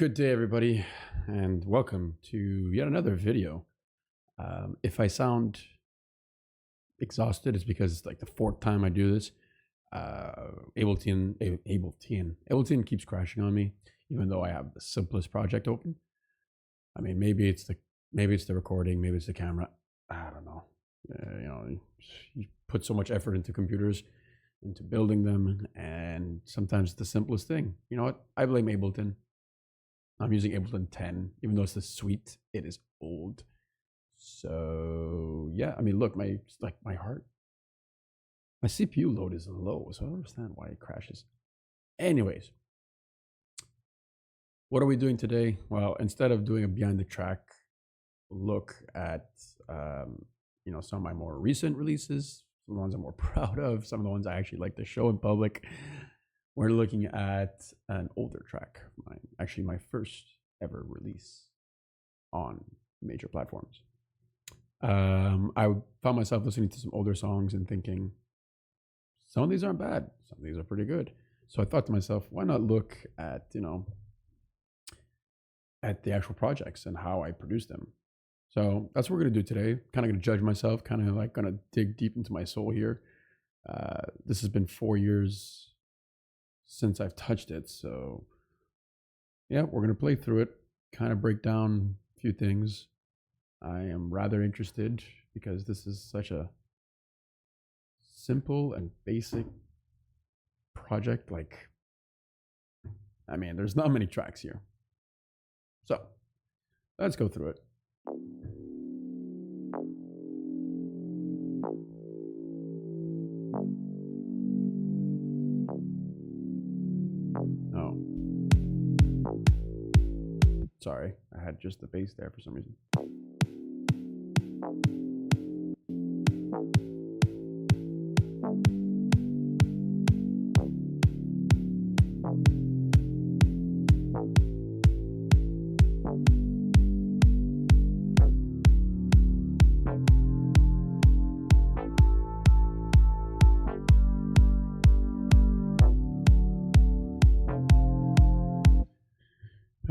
Good day, everybody, and welcome to yet another video. If I sound exhausted, it's because it's like the fourth time I do this. Ableton keeps crashing on me, even though I have the simplest project open. I mean, maybe it's the recording, maybe it's the camera. I don't know. You put so much effort into computers, into building them, and sometimes it's the simplest thing. You know what? I blame Ableton. I'm using Ableton 10, even though it's the suite, it is old. So yeah, I mean, look, my CPU load is low, so I don't understand why it crashes. Anyways, what are we doing today? Well, instead of doing a behind the track look at some of my more recent releases, some of the ones I'm more proud of, some of the ones I actually like to show in public, we're looking at an older track, actually my first ever release on major platforms. I found myself listening to some older songs and thinking, some of these aren't bad, some of these are pretty good. So I thought to myself, why not look at, at the actual projects and how I produce them. So that's what we're gonna do today. Kind of gonna judge myself, kind of like gonna dig deep into my soul here. This has been 4 years since I've touched it. So yeah, we're going to play through it, kind of break down a few things. I am rather interested because this is such a simple and basic project. There's not many tracks here. So let's go through it. Oh, sorry, I had just the bass there for some reason.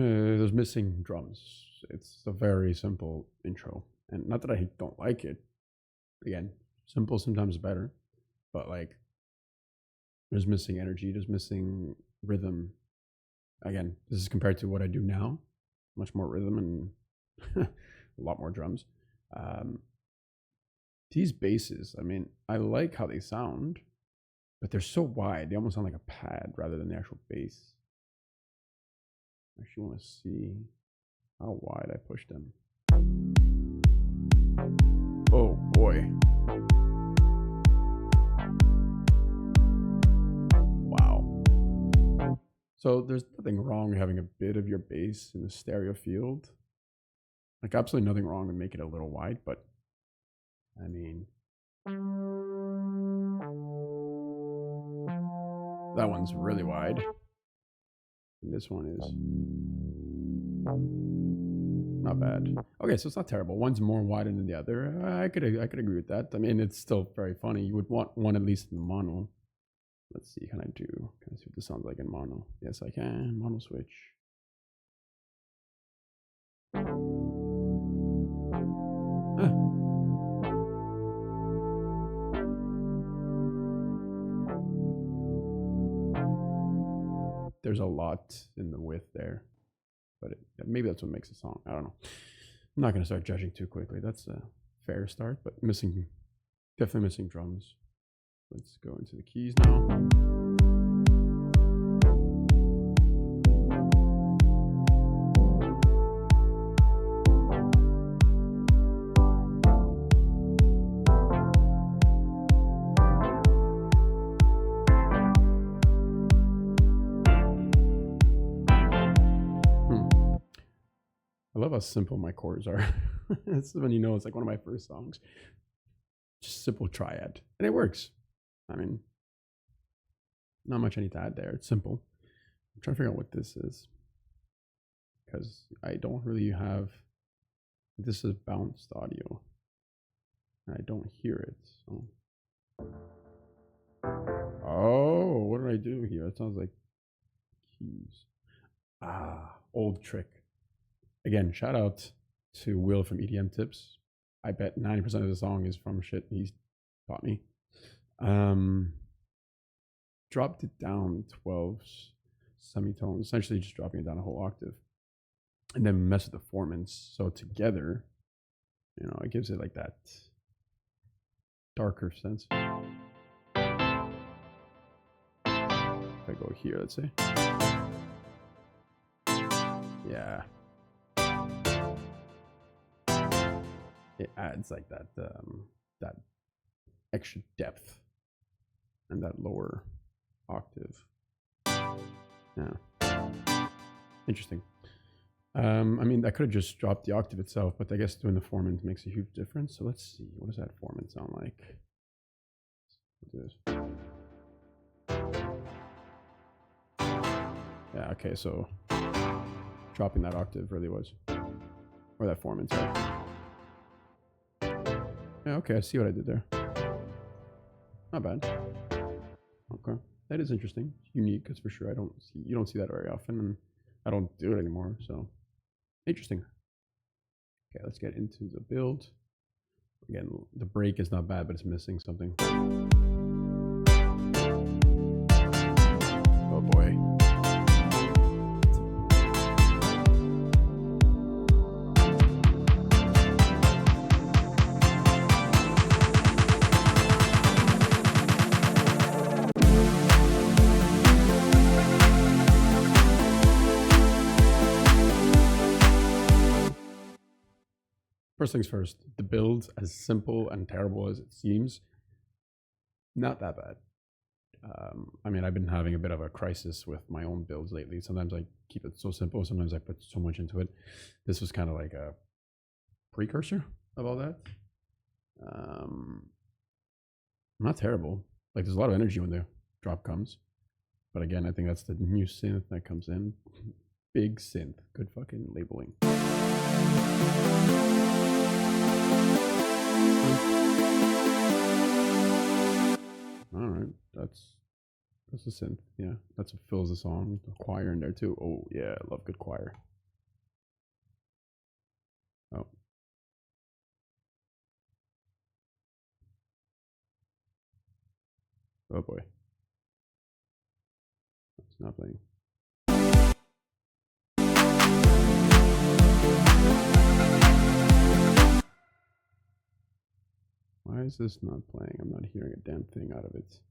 There's missing drums. It's a very simple intro, and not that I don't like it. Again, simple sometimes better, but there's missing energy, there's missing rhythm. Again, this is compared to what I do now, much more rhythm and a lot more drums. These basses, I like how they sound, but they're so wide, they almost sound like a pad rather than the actual bass. I actually want to see how wide I pushed them. Oh boy. Wow. So there's nothing wrong with having a bit of your bass in the stereo field. Absolutely nothing wrong with making it a little wide, but that one's really wide. And this one is not bad. Okay, so it's not terrible. One's more wider than the other. I could agree with that. It's still very funny. You would want one at least in mono. Let's see, can I see what this sounds like in mono? Yes, I can. Mono switch. There's a lot in the width there, but maybe that's what makes a song. I don't know. I'm not going to start judging too quickly. That's a fair start, but definitely missing drums. Let's go into the keys now. I love how simple my chords are. This is when you know it's like one of my first songs. Just simple triad. And it works. Not much I need to add there. It's simple. I'm trying to figure out what this is, because I don't really have, this is bounced audio. And I don't hear it. So. Oh, what did I do here? It sounds like keys. Ah, old trick. Again, shout out to Will from EDM Tips. I bet 90% of the song is from shit he's taught me. Dropped it down 12 semitones, essentially just dropping it down a whole octave. And then mess with the formants. So together, it gives it like that darker sense. If I go here, let's say. Yeah. It adds like that that extra depth and that lower octave. Yeah. Interesting. I mean, I could have just dropped the octave itself, but I guess doing the formant makes a huge difference. So let's see. What does that formant sound like? Yeah, okay, so dropping that octave really was. Or that formant, sorry. Yeah, okay, I see what I did there. Not bad. Okay. That is interesting. It's unique, that's for sure. You don't see that very often, and I don't do it anymore, so interesting. Okay, let's get into the build. Again, the break is not bad, but it's missing something. Oh boy. First things first, the build, as simple and terrible as it seems, not that bad. I mean, I've been having a bit of a crisis with my own builds lately. Sometimes I keep it so simple, sometimes I put so much into it. This was kind of like a precursor of all that. Not terrible. Like, there's a lot of energy when the drop comes. But again, I think that's the new synth that comes in. Big synth. Good fucking labeling. All right, that's a synth. Yeah, that's what fills the song. The choir in there too. Oh yeah, I love good choir. Oh. Oh boy. It's not playing. Why is this not playing? I'm not hearing a damn thing out of it.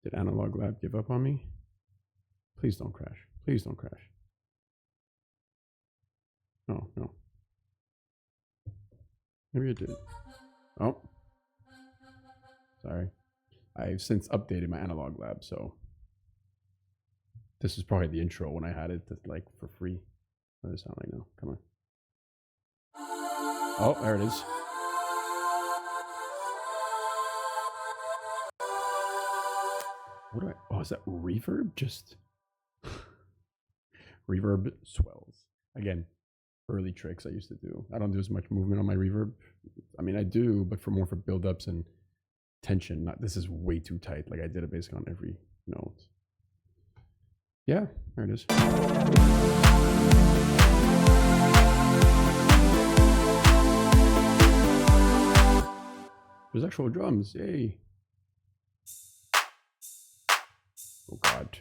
Did Analog Lab give up on me? Please don't crash. Please don't crash. Oh, no. Maybe it did. Oh. Sorry. I've since updated my Analog Lab, so this is probably the intro when I had it like for free. What does it sound like now? Come on. Oh, there it is. What do I? Oh, is that reverb? Just reverb swells. Again, early tricks I used to do. I don't do as much movement on my reverb. I mean, I do, but for buildups and tension. Not this is way too tight. Like I did it basically on every note. Yeah, there it is. There's actual drums. Yay. Oh God.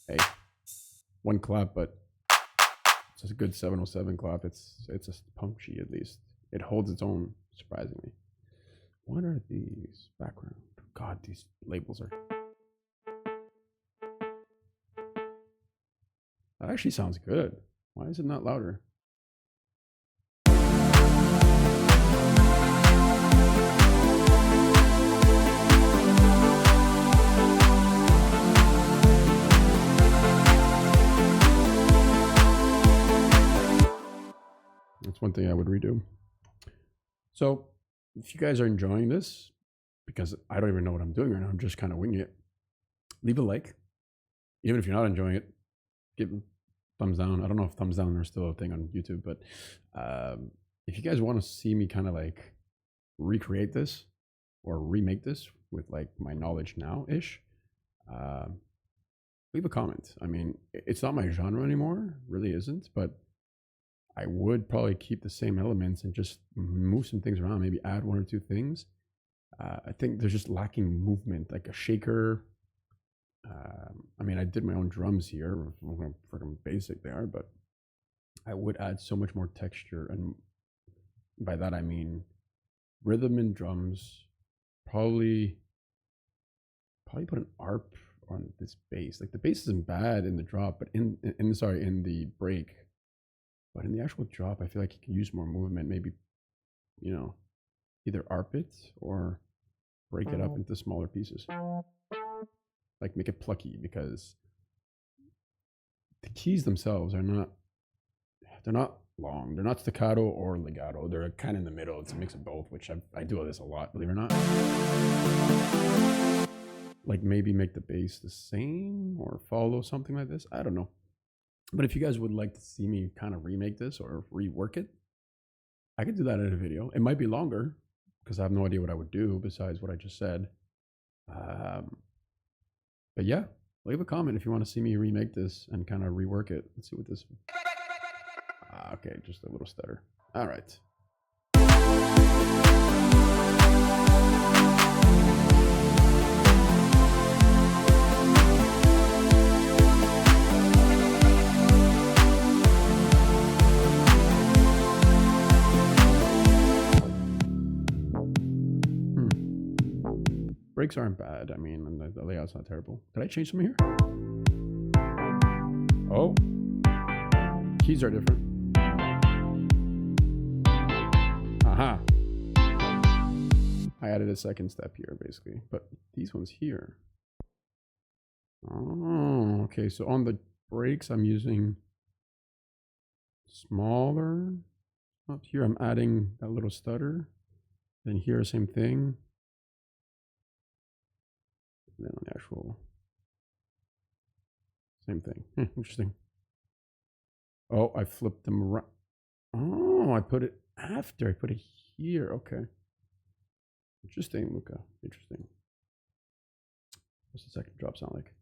Hey, one clap, but it's a good 707 clap. It's a punchy at least. It holds its own, surprisingly. What are these background? God, these labels are. That actually sounds good. Why is it not louder? That's one thing I would redo. So if you guys are enjoying this, because I don't even know what I'm doing right now, I'm just kind of winging it, leave a like. Even if you're not enjoying it, give a thumbs down. I don't know if thumbs down are still a thing on YouTube, but if you guys want to see me kind of like recreate this or remake this with like my knowledge now-ish, leave a comment. I mean, it's not my genre anymore, really isn't, but I would probably keep the same elements and just move some things around, maybe add one or two things. I think there's just lacking movement, like a shaker. I mean, I did my own drums here, freaking basic they are, but I would add so much more texture, and by that I mean rhythm and drums. Probably put an ARP on this bass. Like the bass isn't bad in the drop, but in the break, but in the actual drop, I feel like you can use more movement. Maybe, either ARP it or break it up into smaller pieces. Like make it plucky, because the keys themselves they're not long. They're not staccato or legato. They're kind of in the middle. It's a mix of both, which I do this a lot, believe it or not. Like maybe make the bass the same or follow something like this. I don't know. But if you guys would like to see me kind of remake this or rework it, I could do that in a video. It might be longer because I have no idea what I would do besides what I just said. But yeah, leave a comment if you want to see me remake this and kind of rework it. Let's see what this. Okay, just a little stutter. All right. Breaks aren't bad. I mean, and the layout's not terrible. Did I change something here? Oh, keys are different. Aha. I added a second step here, basically, but these ones here. Oh, okay. So on the breaks, I'm using smaller. Up here, I'm adding that little stutter. Then here, same thing. And then on the actual, same thing. Interesting. Oh, I flipped them around. Oh, I put it after. I put it here. Okay. Interesting, Luca. Interesting. What's the second drop sound like?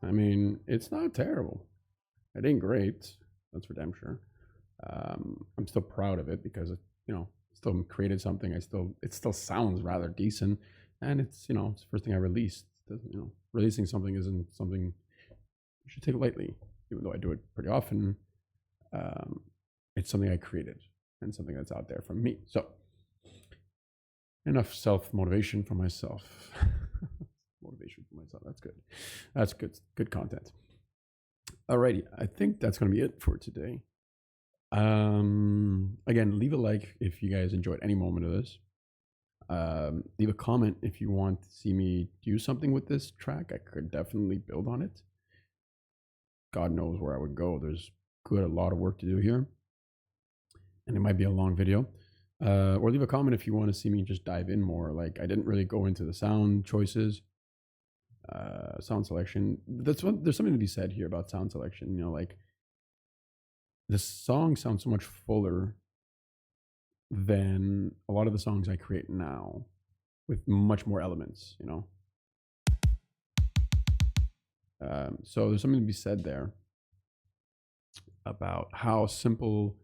I mean, it's not terrible. It ain't great. That's for damn sure. I'm still proud of it because still created something. It still sounds rather decent, and it's it's the first thing I released. Releasing something isn't something you should take lightly, even though I do it pretty often. It's something I created and something that's out there from me. So enough self-motivation for myself. Motivation for myself. That's good. That's good content. Alrighty, I think that's going to be it for today. Again, leave a like if you guys enjoyed any moment of this. Leave a comment if you want to see me do something with this track. I could definitely build on it. God knows where I would go. There's a lot of work to do here, and it might be a long video. Or leave a comment if you want to see me just dive in more. Like, I didn't really go into the sound choices, sound selection. There's something to be said here about sound selection. Like, the song sounds so much fuller than a lot of the songs I create now, with much more elements. So there's something to be said there about how simple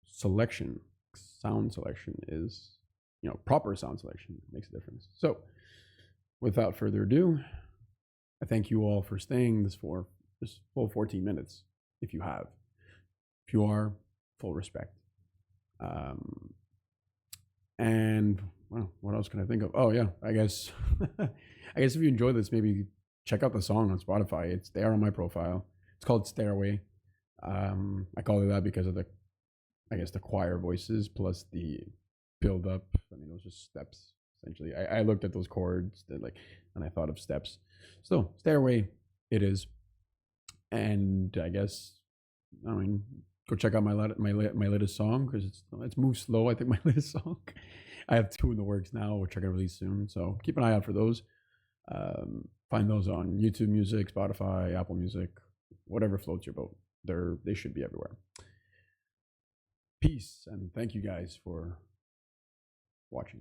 sound selection is. Proper sound selection makes a difference. So without further ado, I thank you all for staying this full 14 minutes. If you are, full respect. And well, what else can I think of? Oh yeah, I guess if you enjoy this, maybe check out the song on Spotify. It's there on my profile. It's called Stairway. I call it that because of the choir voices plus the build up. I mean, it was just steps essentially. I looked at those chords and I thought of steps. So Stairway it is. And I mean, Go check out my latest song because it's moved slow. I think my latest song. I have 2 in the works now, which are gonna release soon. So keep an eye out for those. Find those on YouTube Music, Spotify, Apple Music, whatever floats your boat. They should be everywhere. Peace and thank you guys for watching.